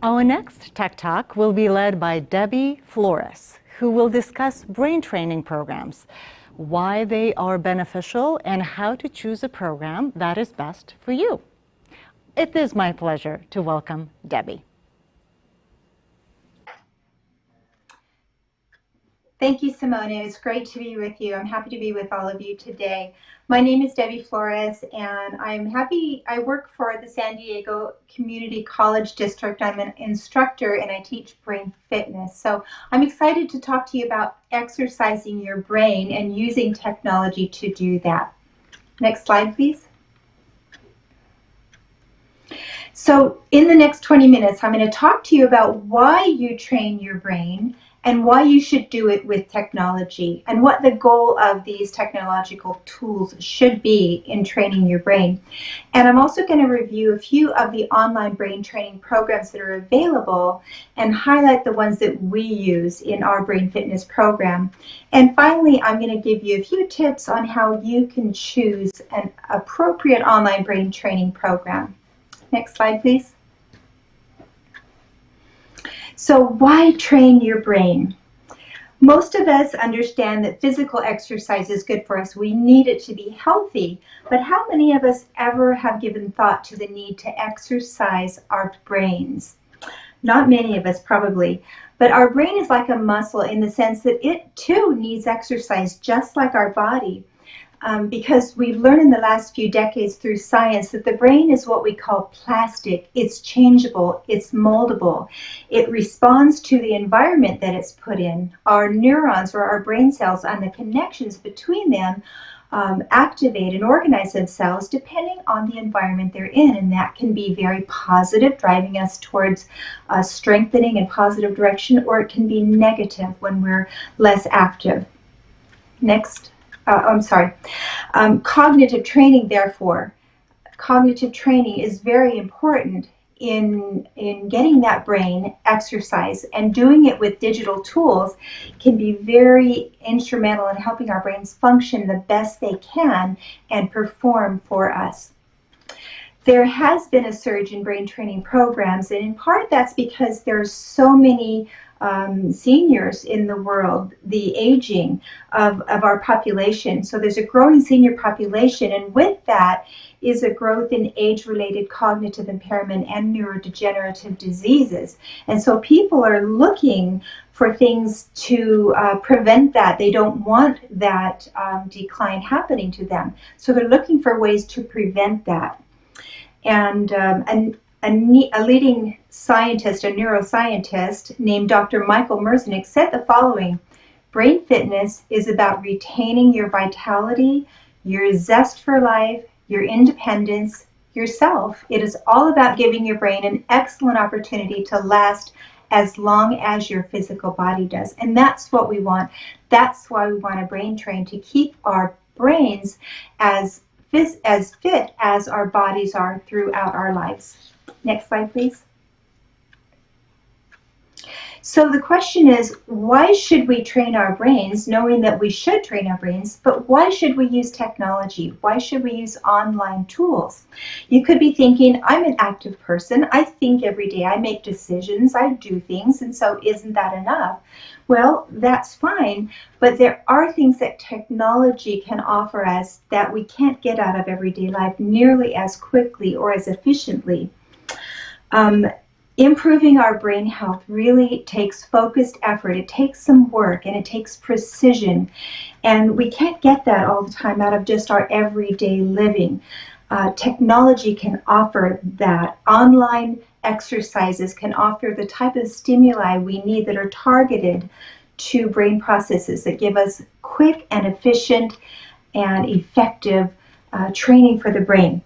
Our next Tech Talk will be led by Debbie Flores, who will discuss brain training programs, why they are beneficial, and how to choose a program that is best for you. It is my pleasure to welcome Debbie. Thank you, Simone. It's great to be with you. I'm happy to be with all of you today. My name is Debbie Flores, and I work for the San Diego Community College District. I'm an instructor, and I teach brain fitness. So I'm excited to talk to you about exercising your brain and using technology to do that. Next slide, please. So in the next 20 minutes, I'm going to talk to you about why you train your brain and why you should do it with technology and what the goal of these technological tools should be in training your brain. And I'm also going to review a few of the online brain training programs that are available and highlight the ones that we use in our brain fitness program. And finally, I'm going to give you a few tips on how you can choose an appropriate online brain training program. Next slide, please. So why train your brain? Most of us understand that physical exercise is good for us. We need it to be healthy. But how many of us ever have given thought to the need to exercise our brains? Not many of us, probably. But our brain is like a muscle in the sense that it too needs exercise, just like our body. Because we've learned in the last few decades through science that the brain is what we call plastic. It's changeable, it's moldable. It responds to the environment that it's put in. Our neurons or our brain cells and the connections between them activate and organize themselves depending on the environment they're in. And that can be very positive, driving us towards strengthening and positive direction, or it can be negative when we're less active. Next. Cognitive training, therefore. Cognitive training is very important in getting that brain exercise, and doing it with digital tools can be very instrumental in helping our brains function the best they can and perform for us. There has been a surge in brain training programs, and in part that's because there's so many seniors in the world, the aging of our population. So there's a growing senior population, and with that is a growth in age-related cognitive impairment and neurodegenerative diseases. And so people are looking for things to prevent that. They don't want that decline happening to them. So they're looking for ways to prevent that. And a leading scientist, a neuroscientist named Dr. Michael Merzenich said the following: brain fitness is about retaining your vitality, your zest for life, your independence, yourself. It is all about giving your brain an excellent opportunity to last as long as your physical body does. And that's what we want. That's why we want to brain train, to keep our brains as fit as our bodies are throughout our lives. Next slide, please. So the question is, why should we train our brains, knowing that we should train our brains, but why should we use technology? Why should we use online tools? You could be thinking, I'm an active person. I think every day, I make decisions, I do things, and so isn't that enough? Well, that's fine, but there are things that technology can offer us that we can't get out of everyday life nearly as quickly or as efficiently. Improving our brain health really takes focused effort. It takes some work, and it takes precision. And we can't get that all the time out of just our everyday living. Technology can offer that. Online exercises can offer the type of stimuli we need that are targeted to brain processes that give us quick and efficient and effective training for the brain.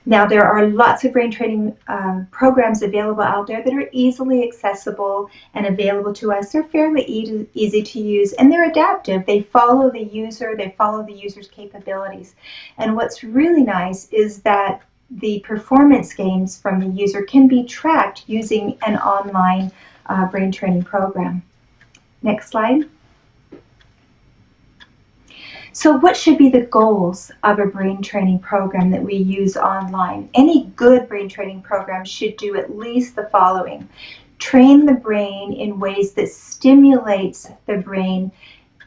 Now, there are lots of brain training programs available out there that are easily accessible and available to us. They're fairly easy to use, and they're adaptive. They follow the user, they follow the user's capabilities. And what's really nice is that the performance gains from the user can be tracked using an online brain training program. Next slide. So what should be the goals of a brain training program that we use online? Any good brain training program should do at least the following. Train the brain in ways that stimulates the brain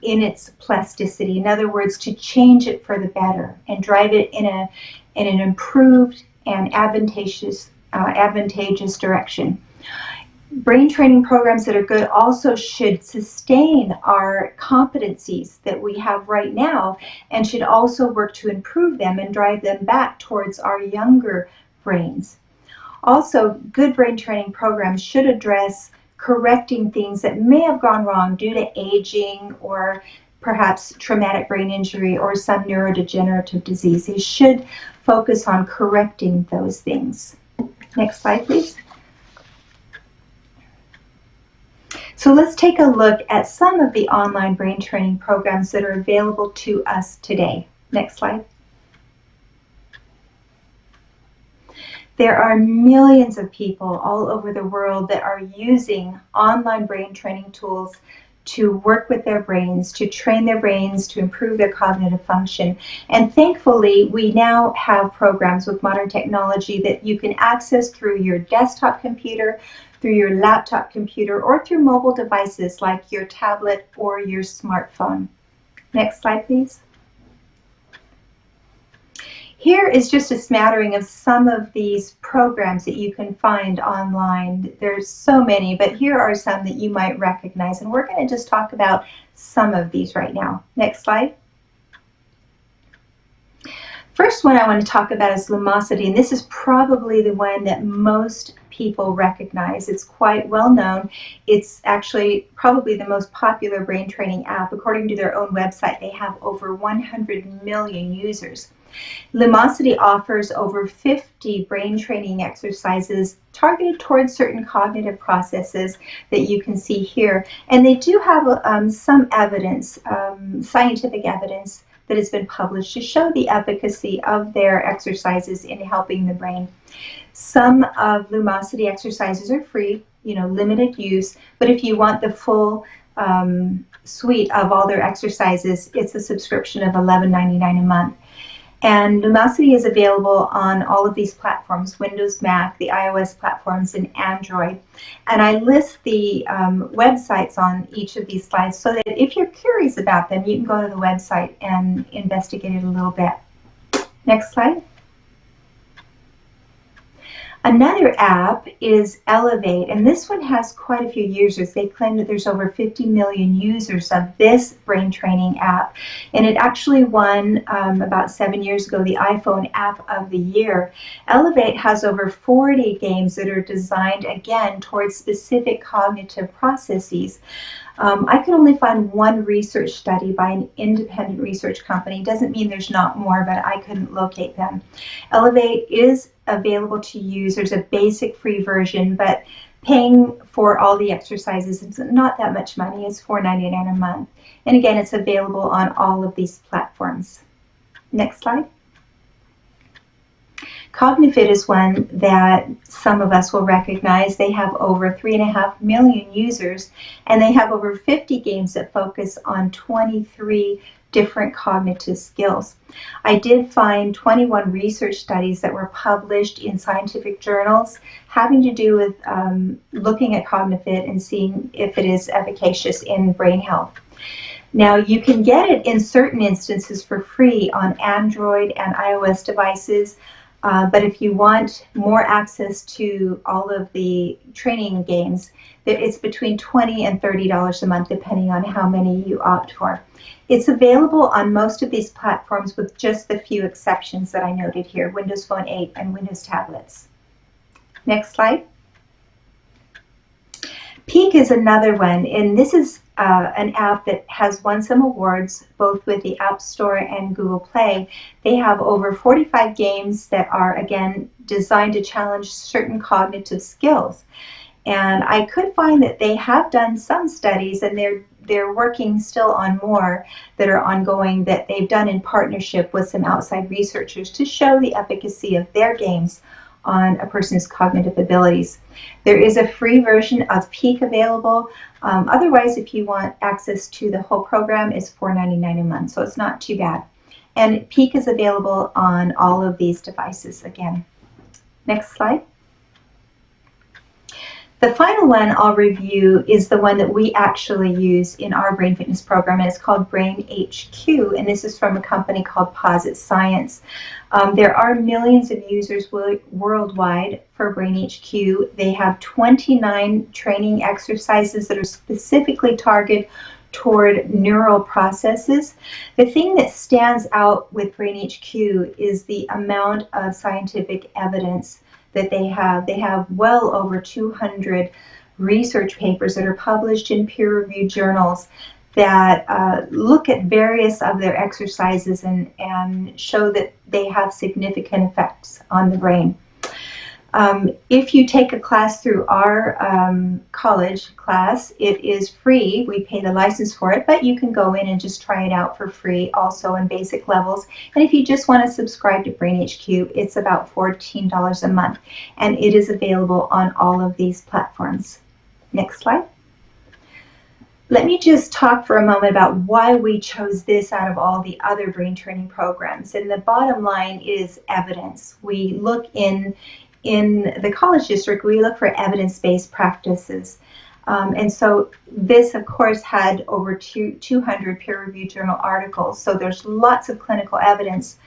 in its plasticity. In other words, to change it for the better and drive it in an improved and advantageous direction. Brain training programs that are good also should sustain our competencies that we have right now and should also work to improve them and drive them back towards our younger brains. Also, good brain training programs should address correcting things that may have gone wrong due to aging or perhaps traumatic brain injury or some neurodegenerative disease. They should focus on correcting those things. Next slide, please. So let's take a look at some of the online brain training programs that are available to us today. Next slide. There are millions of people all over the world that are using online brain training tools to work with their brains, to train their brains, to improve their cognitive function. And thankfully, we now have programs with modern technology that you can access through your desktop computer, through your laptop computer, or through mobile devices like your tablet or your smartphone. Next slide, please. Here is just a smattering of some of these programs that you can find online. There's so many, but here are some that you might recognize, and we're going to just talk about some of these right now. Next slide. First one I want to talk about is Lumosity, and this is probably the one that most people recognize. It's quite well known. It's actually probably the most popular brain training app. According to their own website, they have over 100 million users. Lumosity offers over 50 brain training exercises targeted towards certain cognitive processes that you can see here. And they do have some evidence, scientific evidence, that has been published to show the efficacy of their exercises in helping the brain. Some of Lumosity exercises are free, limited use, but if you want the full suite of all their exercises, it's a subscription of $11.99 a month. And Lumosity is available on all of these platforms, Windows, Mac, the iOS platforms, and Android. And I list the websites on each of these slides so that if you're curious about them, you can go to the website and investigate it a little bit. Next slide. Another app is Elevate, and this one has quite a few users. They claim that there's over 50 million users of this brain training app, and it actually won about 7 years ago the iPhone App of the Year. Elevate has over 40 games that are designed, again, towards specific cognitive processes. I could only find one research study by an independent research company. Doesn't mean there's not more, but I couldn't locate them. Elevate is available to use. There's a basic free version, but paying for all the exercises is not that much money. It's $4.99 a month. And again, it's available on all of these platforms. Next slide. Cognifit is one that some of us will recognize. They have over 3.5 million users, and they have over 50 games that focus on 23 different cognitive skills. I did find 21 research studies that were published in scientific journals having to do with looking at Cognifit and seeing if it is efficacious in brain health. Now, you can get it in certain instances for free on Android and iOS devices. But if you want more access to all of the training games, it's between $20 and $30 a month, depending on how many you opt for. It's available on most of these platforms with just the few exceptions that I noted here, Windows Phone 8 and Windows tablets. Next slide. Peak is another one, and this is an app that has won some awards both with the App Store and Google Play. They have over 45 games that are, again, designed to challenge certain cognitive skills. And I could find that they have done some studies, and they're working still on more that are ongoing that they've done in partnership with some outside researchers to show the efficacy of their games on a person's cognitive abilities. There is a free version of Peak available. Otherwise, if you want access to the whole program, it's $4.99 a month, so it's not too bad. And Peak is available on all of these devices again. Next slide. The final one I'll review is the one that we actually use in our brain fitness program, and it's called BrainHQ, and this is from a company called Posit Science. There are millions of users worldwide for BrainHQ. They have 29 training exercises that are specifically targeted toward neural processes. The thing that stands out with BrainHQ is the amount of scientific evidence that they have. They have well over 200 research papers that are published in peer-reviewed journals that look at various of their exercises and show that they have significant effects on the brain. If you take a class through our college class, it is free. We pay the license for it, but you can go in and just try it out for free also in basic levels. And if you just want to subscribe to BrainHQ, it's about $14 a month, and it is available on all of these platforms. Next slide. Let me just talk for a moment about why we chose this out of all the other brain training programs. And the bottom line is evidence. We look in the college district, we look for evidence-based practices. And so this, of course, had over 200 peer-reviewed journal articles. So there's lots of clinical evidence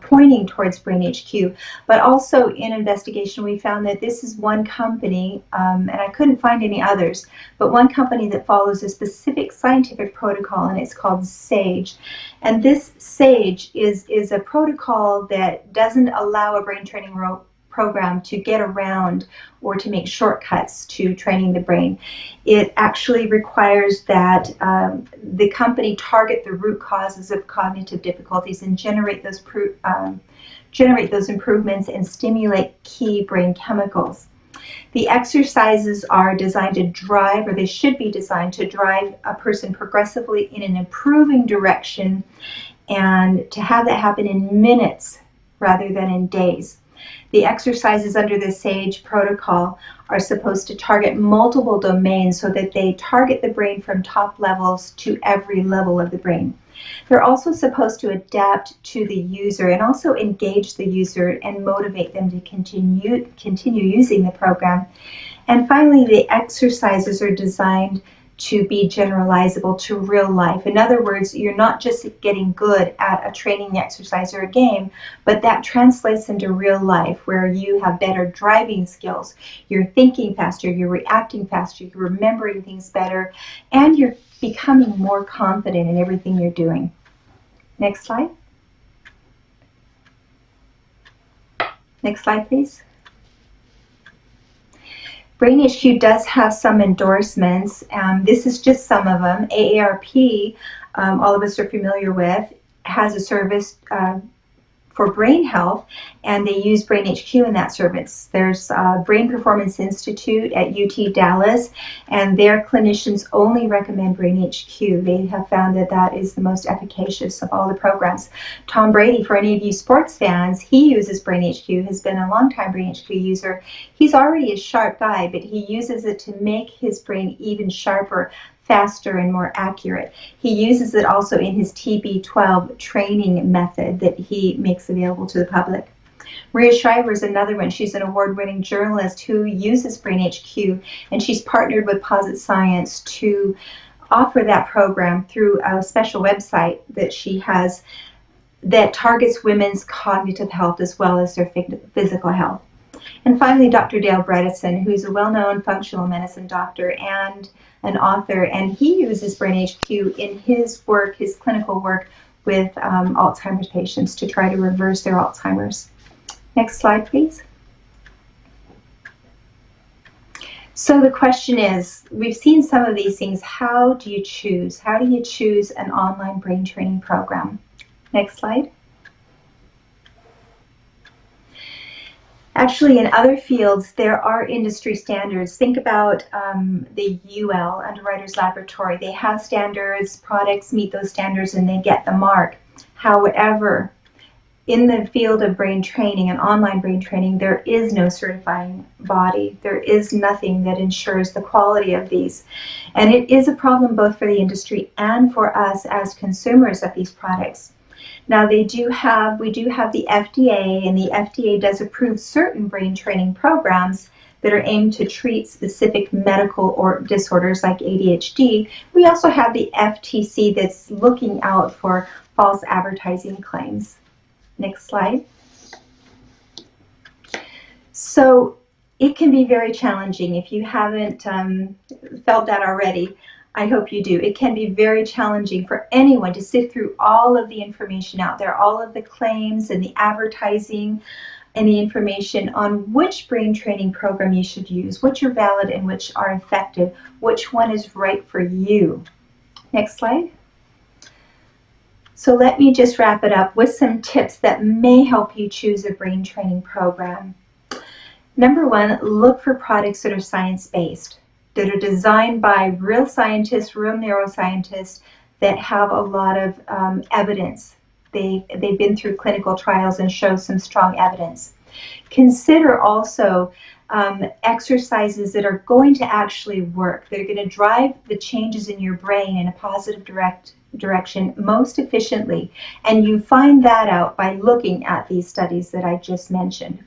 pointing towards BrainHQ. But also in investigation, we found that this is one company, and I couldn't find any others, but one company that follows a specific scientific protocol, and it's called SAGE. And this SAGE is a protocol that doesn't allow a brain training program to get around or to make shortcuts to training the brain. It actually requires that the company target the root causes of cognitive difficulties and generate those improvements and stimulate key brain chemicals. The exercises are designed to drive, or they should be designed to drive a person progressively in an improving direction, and to have that happen in minutes rather than in days. The exercises under the SAGE protocol are supposed to target multiple domains so that they target the brain from top levels to every level of the brain. They're also supposed to adapt to the user and also engage the user and motivate them to continue using the program. And finally, the exercises are designed to be generalizable to real life. In other words, you're not just getting good at a training exercise or a game, but that translates into real life where you have better driving skills, you're thinking faster, you're reacting faster, you're remembering things better, and you're becoming more confident in everything you're doing. Next slide. Next slide, please. BrainHQ does have some endorsements. This is just some of them. AARP, all of us are familiar with, has a service for brain health, and they use BrainHQ in that service. There's Brain Performance Institute at UT Dallas, and their clinicians only recommend BrainHQ. They have found that that is the most efficacious of all the programs. Tom Brady, for any of you sports fans, he uses BrainHQ, has been a long-time BrainHQ user. He's already a sharp guy, but he uses it to make his brain even sharper, faster, and more accurate. He uses it also in his TB12 training method that he makes available to the public. Maria Shriver is another one. She's an award-winning journalist who uses BrainHQ, and she's partnered with Posit Science to offer that program through a special website that she has that targets women's cognitive health as well as their physical health. And finally, Dr. Dale Bredesen, who's a well-known functional medicine doctor and an author, and he uses BrainHQ in his work, his clinical work with Alzheimer's patients to try to reverse their Alzheimer's. Next slide, please. So the question is, we've seen some of these things. How do you choose? How do you choose an online brain training program? Next slide. Actually, in other fields, there are industry standards. Think about the UL, Underwriters Laboratory. They have standards, products meet those standards, and they get the mark. However, in the field of brain training and online brain training, there is no certifying body. There is nothing that ensures the quality of these. And it is a problem both for the industry and for us as consumers of these products. Now, we do have the FDA, and the FDA does approve certain brain training programs that are aimed to treat specific medical or disorders like ADHD. We also have the FTC that's looking out for false advertising claims. Next slide. So it can be very challenging. If you haven't felt that already, I hope you do. It can be very challenging for anyone to sift through all of the information out there, all of the claims and the advertising and the information on which brain training program you should use, which are valid and which are effective, which one is right for you. Next slide. So let me just wrap it up with some tips that may help you choose a brain training program. Number one, look for products that are science-based, that are designed by real scientists, real neuroscientists that have a lot of evidence. They've been through clinical trials and show some strong evidence. Consider also exercises that are going to actually work, that are going to drive the changes in your brain in a positive direction most efficiently. And you find that out by looking at these studies that I just mentioned.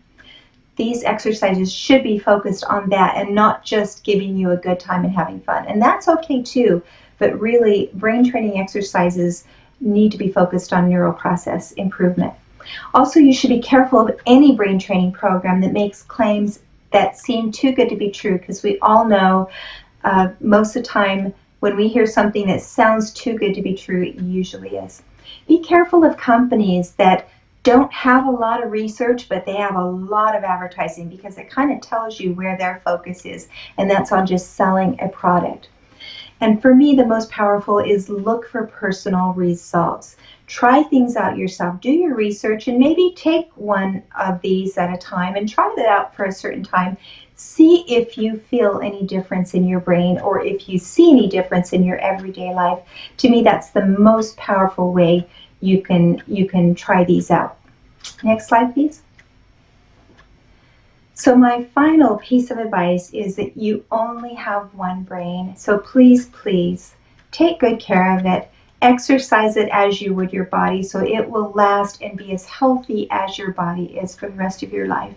These exercises should be focused on that and not just giving you a good time and having fun. And that's okay too, but really brain training exercises need to be focused on neural process improvement. Also, you should be careful of any brain training program that makes claims that seem too good to be true, because we all know most of the time when we hear something that sounds too good to be true, it usually is. Be careful of companies that don't have a lot of research, but they have a lot of advertising, because it kind of tells you where their focus is, and that's on just selling a product. And for me, the most powerful is look for personal results. Try things out yourself. Do your research and maybe take one of these at a time and try that out for a certain time. See if you feel any difference in your brain, or if you see any difference in your everyday life. To me, that's the most powerful way you can try these out. Next slide, please. So my final piece of advice is that you only have one brain. So please, please take good care of it. Exercise it as you would your body, so it will last and be as healthy as your body is for the rest of your life.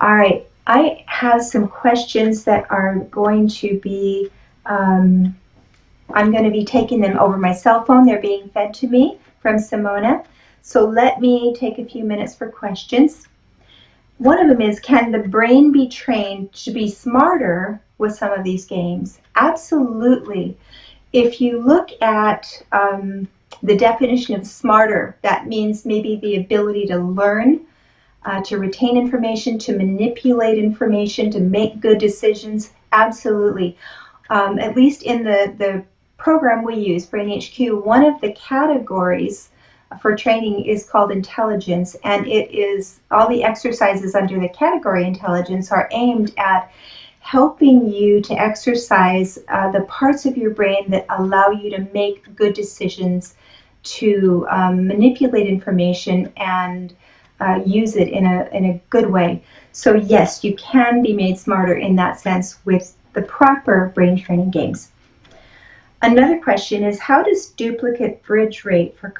All right, I have some questions that are going to be, I'm going to be taking them over my cell phone. They're being fed to me from Simona. So let me take a few minutes for questions. One of them is, can the brain be trained to be smarter with some of these games? Absolutely. If you look at the definition of smarter, that means maybe the ability to learn, to retain information, to manipulate information, to make good decisions. Absolutely. At least in the program we use, BrainHQ, one of the categories for training is called intelligence, and it is all the exercises under the category intelligence are aimed at helping you to exercise the parts of your brain that allow you to make good decisions, to manipulate information and use it in a good way. So yes, you can be made smarter in that sense with the proper brain training games. Another question is, how does duplicate bridge rate for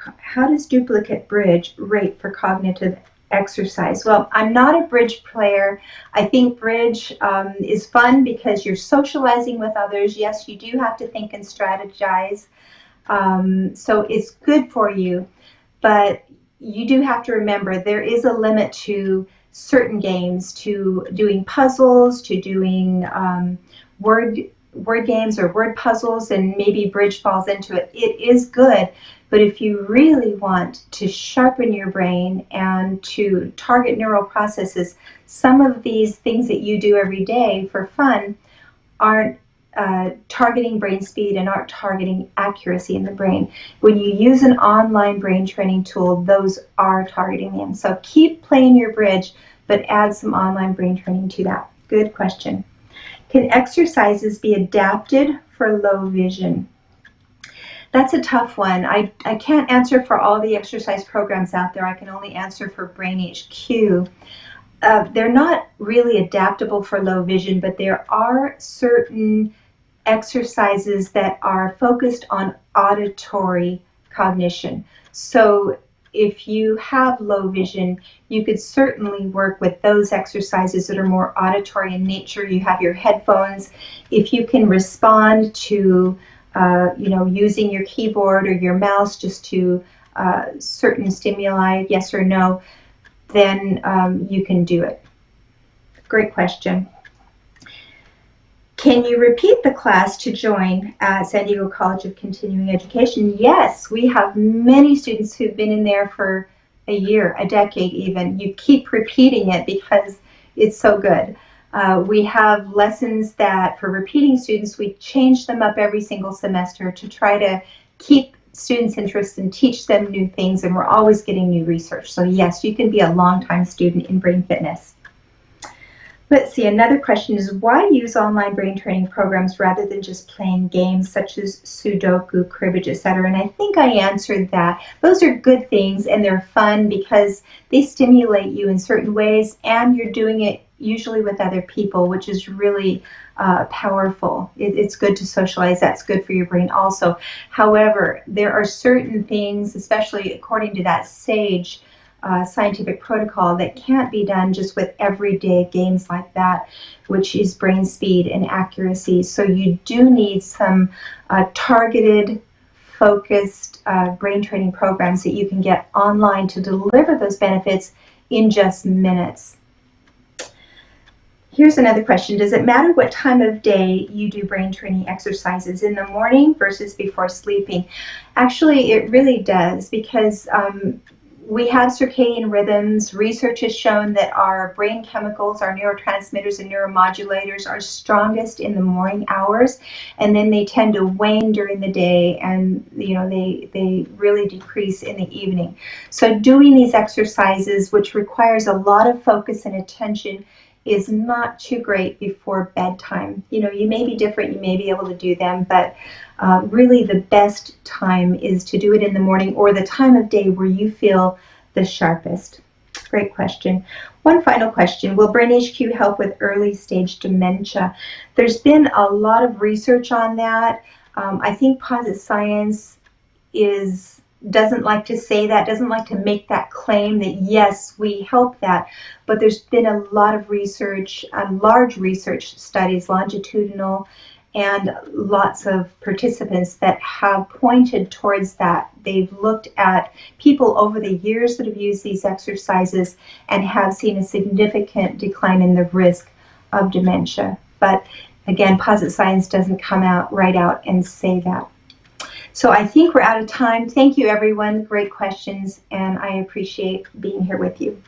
cognitive exercise? Well, I'm not a bridge player. I think bridge is fun because you're socializing with others. Yes, you do have to think and strategize. So it's good for you, but you do have to remember there is a limit to certain games, to doing puzzles, to doing word games or word puzzles, and maybe bridge falls into it. It is good, but if you really want to sharpen your brain and to target neural processes, some of these things that you do every day for fun aren't targeting brain speed and aren't targeting accuracy in the brain. When you use an online brain training tool, those are targeting them. So keep playing your bridge, but add some online brain training to that. Good question. Can exercises be adapted for low vision? That's a tough one. I can't answer for all the exercise programs out there. I can only answer for BrainHQ. They're not really adaptable for low vision, but there are certain exercises that are focused on auditory cognition. So if you have low vision, you could certainly work with those exercises that are more auditory in nature. You have your headphones. If you can respond to using your keyboard or your mouse just to certain stimuli, yes or no, then you can do it. Great question. Can you repeat the class to join San Diego College of Continuing Education? Yes, we have many students who've been in there for a year, a decade even. You keep repeating it because it's so good. We have lessons that for repeating students, we change them up every single semester to try to keep students' interest and teach them new things, and we're always getting new research. So yes, you can be a long-time student in brain fitness. Let's see, another question is, why use online brain training programs rather than just playing games such as Sudoku, cribbage, etc.? And I think I answered that. Those are good things and they're fun because they stimulate you in certain ways and you're doing it usually with other people, which is really powerful. It's good to socialize. That's good for your brain also. However, there are certain things, especially according to that SAGE scientific protocol, that can't be done just with everyday games like that, which is brain speed and accuracy. So you do need some targeted, focused brain training programs that you can get online to deliver those benefits in just minutes. Here's another question. Does it matter what time of day you do brain training exercises, in the morning versus before sleeping? Actually, it really does, because we have circadian rhythms. Research has shown that our brain chemicals, our neurotransmitters and neuromodulators, are strongest in the morning hours, and then they tend to wane during the day, and they really decrease in the evening. So doing these exercises, which requires a lot of focus and attention, is not too great before bedtime. You may be different, you may be able to do them, but really the best time is to do it in the morning or the time of day where you feel the sharpest. Great question. One final question. Will BrainHQ help with early stage dementia? There's been a lot of research on that. I think Posit Science doesn't like to say that, doesn't like to make that claim that yes, we help that, but there's been a lot of research, large research studies, longitudinal, and lots of participants that have pointed towards that. They've looked at people over the years that have used these exercises and have seen a significant decline in the risk of dementia. But again, Posit Science doesn't come out right out and say that. So I think we're out of time. Thank you, everyone. Great questions, and I appreciate being here with you.